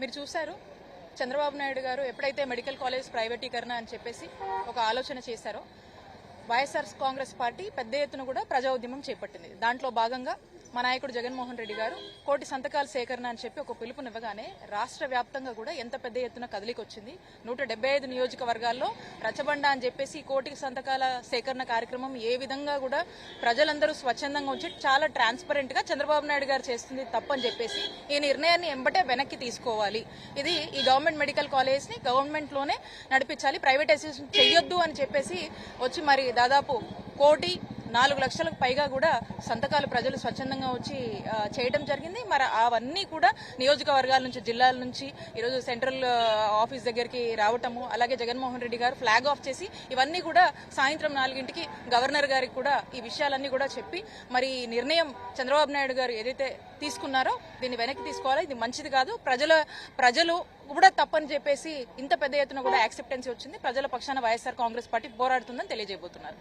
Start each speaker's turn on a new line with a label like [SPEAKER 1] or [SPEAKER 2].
[SPEAKER 1] మీరు చూశారు చంద్రబాబు నాయుడు గారు ఎప్పుడైతే మెడికల్ కాలేజ్ ప్రైవేటీకరణ అని చెప్పేసి ఒక ఆలోచన చేశారో వైఎస్ఆర్ కాంగ్రెస్ పార్టీ పెద్ద ఎత్తున కూడా ప్రజా ఉద్యమం చేపట్టింది. దాంట్లో భాగంగా మా నాయకుడు జగన్మోహన్ రెడ్డి గారు 1,00,00,000 సంతకాల సేకరణ అని చెప్పి ఒక పిలుపునివ్వగానే రాష్ట్ర వ్యాప్తంగా కూడా ఎంత పెద్ద ఎత్తున కదలికొచ్చింది. 175 నియోజకవర్గాల్లో రచ్చబండ అని చెప్పేసి 1,00,00,000 సంతకాల సేకరణ కార్యక్రమం ఏ విధంగా కూడా ప్రజలందరూ స్వచ్ఛందంగా వచ్చి చాలా ట్రాన్స్పరెంట్ గా చంద్రబాబు నాయుడు గారు చేస్తుంది తప్పని చెప్పేసి ఈ నిర్ణయాన్ని ఎంబటే వెనక్కి తీసుకోవాలి. ఇది ఈ గవర్నమెంట్ మెడికల్ కాలేజ్ ని గవర్నమెంట్ లోనే నడిపించాలి, ప్రైవేటైజేషన్ చెయ్యొద్దు అని చెప్పేసి వచ్చి మరి దాదాపు 1,04,00,000లకు పైగా కూడా సంతకాలు ప్రజలు స్వచ్ఛందంగా వచ్చి చేయడం జరిగింది. మరి అవన్నీ కూడా నియోజకవర్గాల నుంచి జిల్లాల నుంచి ఈరోజు సెంట్రల్ ఆఫీస్ దగ్గరికి రావటము, అలాగే జగన్మోహన్ రెడ్డి గారు ఫ్లాగ్ ఆఫ్ చేసి ఇవన్నీ కూడా సాయంత్రం 4ంటికి గవర్నర్ గారికి కూడా ఈ విషయాలన్నీ కూడా చెప్పి మరి నిర్ణయం చంద్రబాబు నాయుడు గారు ఏదైతే తీసుకున్నారో దీన్ని వెనక్కి తీసుకోవాలి, ఇది మంచిది కాదు, ప్రజలు కూడా తప్పని చెప్పేసి ఇంత పెద్ద ఎత్తున కూడా యాక్సెప్టెన్సీ వచ్చింది. ప్రజల పక్షాన వైఎస్ఆర్ కాంగ్రెస్ పార్టీ పోరాడుతుందని తెలియజేయబోతున్నారు.